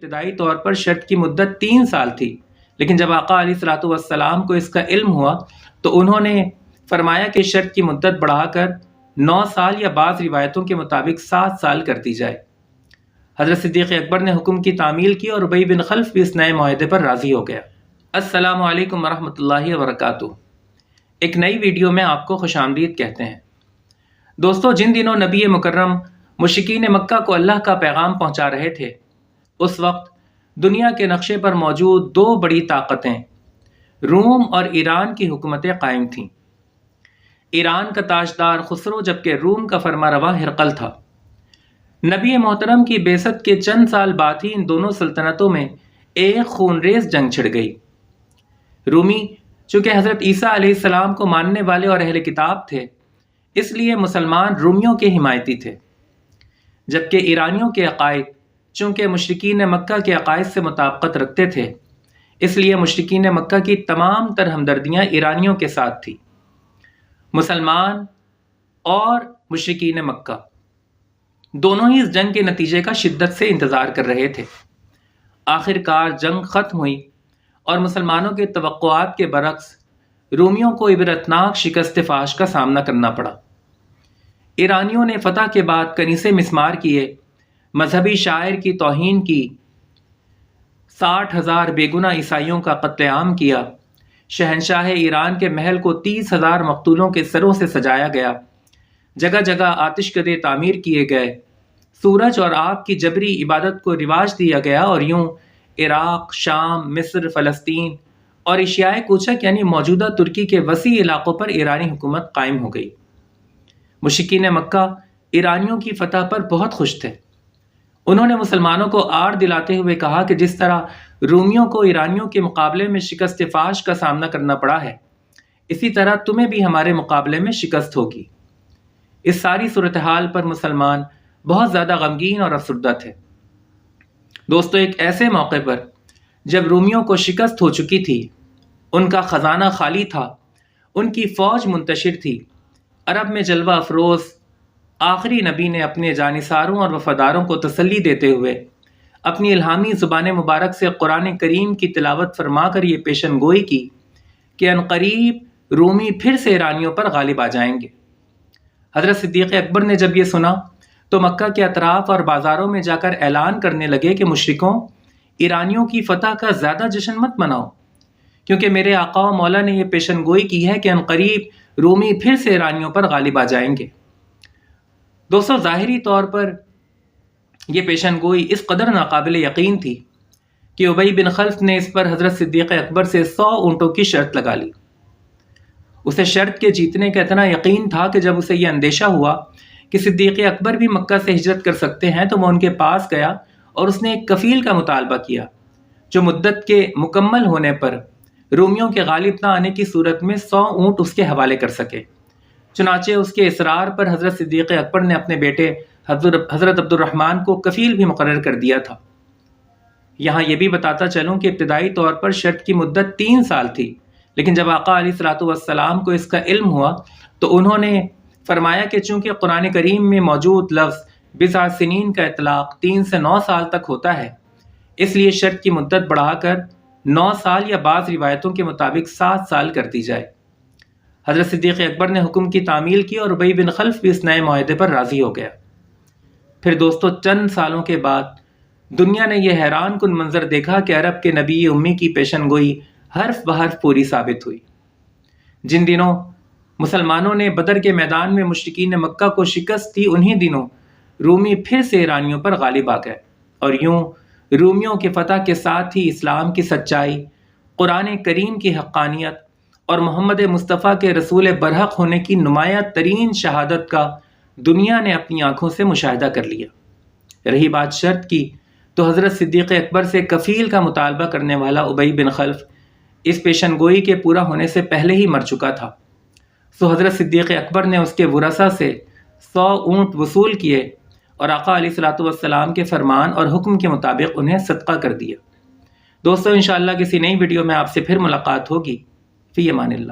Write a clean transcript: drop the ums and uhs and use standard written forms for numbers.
ابتدائی طور پر شرط کی مدت 3 سال تھی، لیکن جب آقا علیہ الصلوۃ والسلام کو اس کا علم ہوا تو انہوں نے فرمایا کہ شرط کی مدت بڑھا کر 9 سال یا بعض روایتوں کے مطابق 7 سال کر دی جائے۔ حضرت صدیق اکبر نے حکم کی تعمیل کی اور ابی بن خلف بھی اس نئے معاہدے پر راضی ہو گیا۔ السلام علیکم ورحمۃ اللہ وبرکاتہ۔ ایک نئی ویڈیو میں آپ کو خوش آمدید کہتے ہیں۔ دوستو، جن دنوں نبی مکرم مشرکین مکہ کو اللہ کا پیغام پہنچا رہے تھے، اس وقت دنیا کے نقشے پر موجود 2 بڑی طاقتیں روم اور ایران کی حکومتیں قائم تھیں۔ ایران کا تاجدار خسرو جبکہ روم کا فرمانروا ہرقل تھا۔ نبی محترم کی بعثت کے چند سال بعد ہی ان دونوں سلطنتوں میں ایک خونریز جنگ چھڑ گئی۔ رومی چونکہ حضرت عیسیٰ علیہ السلام کو ماننے والے اور اہل کتاب تھے، اس لیے مسلمان رومیوں کے حمایتی تھے، جبکہ ایرانیوں کے عقائد چونکہ مشرکین مکہ کے عقائد سے مطابقت رکھتے تھے، اس لیے مشرکین مکہ کی تمام تر ہمدردیاں ایرانیوں کے ساتھ تھی۔ مسلمان اور مشرکین مکہ دونوں ہی اس جنگ کے نتیجے کا شدت سے انتظار کر رہے تھے۔ آخر کار جنگ ختم ہوئی اور مسلمانوں کے توقعات کے برعکس رومیوں کو عبرتناک شکست فاش کا سامنا کرنا پڑا۔ ایرانیوں نے فتح کے بعد کنیسے مسمار کیے، مذہبی شاعر کی توہین کی، 60,000 بے گناہ عیسائیوں کا قتل عام کیا، شہنشاہ ایران کے محل کو 30,000 مقتولوں کے سروں سے سجایا گیا، جگہ جگہ آتش کدے تعمیر کیے گئے، سورج اور آگ کی جبری عبادت کو رواج دیا گیا، اور یوں عراق، شام، مصر، فلسطین اور ایشیائے کوچک یعنی موجودہ ترکی کے وسیع علاقوں پر ایرانی حکومت قائم ہو گئی۔ مشرکین مکہ ایرانیوں کی فتح پر بہت خوش تھے۔ انہوں نے مسلمانوں کو آڑ دلاتے ہوئے کہا کہ جس طرح رومیوں کو ایرانیوں کے مقابلے میں شکست فاش کا سامنا کرنا پڑا ہے، اسی طرح تمہیں بھی ہمارے مقابلے میں شکست ہوگی۔ اس ساری صورتحال پر مسلمان بہت زیادہ غمگین اور افسردہ تھے۔ دوستو، ایک ایسے موقع پر جب رومیوں کو شکست ہو چکی تھی، ان کا خزانہ خالی تھا، ان کی فوج منتشر تھی، عرب میں جلوہ افروز آخری نبی نے اپنے جانثاروں اور وفاداروں کو تسلی دیتے ہوئے اپنی الہامی زبان مبارک سے قرآن کریم کی تلاوت فرما کر یہ پیشن گوئی کی کہ عنقریب رومی پھر سے ایرانیوں پر غالب آ جائیں گے۔ حضرت صدیق اکبر نے جب یہ سنا تو مکہ کے اطراف اور بازاروں میں جا کر اعلان کرنے لگے کہ مشرکوں، ایرانیوں کی فتح کا زیادہ جشن مت مناؤ، کیونکہ میرے آقا و مولا نے یہ پیشن گوئی کی ہے کہ عنقریب رومی پھر سے ایرانیوں پر غالب آ جائیں گے۔ دوستو، ظاہری طور پر یہ پیشن گوئی اس قدر ناقابل یقین تھی کہ ابی بن خلف نے اس پر حضرت صدیق اکبر سے 100 اونٹوں کی شرط لگا لی۔ اسے شرط کے جیتنے کا اتنا یقین تھا کہ جب اسے یہ اندیشہ ہوا کہ صدیق اکبر بھی مکہ سے ہجرت کر سکتے ہیں تو وہ ان کے پاس گیا اور اس نے ایک کفیل کا مطالبہ کیا جو مدت کے مکمل ہونے پر رومیوں کے غالب نہ آنے کی صورت میں 100 اونٹ اس کے حوالے کر سکے۔ چنانچہ اس کے اصرار پر حضرت صدیق اکبر نے اپنے بیٹے حضرت عبد الرحمن کو کفیل بھی مقرر کر دیا تھا۔ یہاں یہ بھی بتاتا چلوں کہ ابتدائی طور پر شرط کی مدت 3 سال تھی، لیکن جب آقا علیہ الصلوۃ والسلام کو اس کا علم ہوا تو انہوں نے فرمایا کہ چونکہ قرآن کریم میں موجود لفظ بضع سنین کا اطلاق 3 سے 9 سال تک ہوتا ہے، اس لیے شرط کی مدت بڑھا کر 9 سال یا بعض روایتوں کے مطابق 7 سال کر دی جائے۔ حضرت صدیق اکبر نے حکم کی تعمیل کی اور ابی بن خلف بھی اس نئے معاہدے پر راضی ہو گیا۔ پھر دوستو، چند سالوں کے بعد دنیا نے یہ حیران کن منظر دیکھا کہ عرب کے نبی امی کی پیشن گوئی حرف بحرف پوری ثابت ہوئی۔ جن دنوں مسلمانوں نے بدر کے میدان میں مشرکین مکہ کو شکست دی، انہی دنوں رومی پھر سے ایرانیوں پر غالب آ گئے، اور یوں رومیوں کے فتح کے ساتھ ہی اسلام کی سچائی، قرآن کریم کی حقانیت اور محمد مصطفیٰ کے رسول برحق ہونے کی نمایاں ترین شہادت کا دنیا نے اپنی آنکھوں سے مشاہدہ کر لیا۔ رہی بات شرط کی تو حضرت صدیق اکبر سے کفیل کا مطالبہ کرنے والا ابی بن خلف اس پیشن گوئی کے پورا ہونے سے پہلے ہی مر چکا تھا، سو حضرت صدیق اکبر نے اس کے ورثاء سے 100 اونٹ وصول کیے اور آقا علیہ الصلوۃ والسلام کے فرمان اور حکم کے مطابق انہیں صدقہ کر دیا۔ دوستو، انشاءاللہ کسی نئی ویڈیو میں آپ سے پھر ملاقات ہوگی۔ فی امان اللہ۔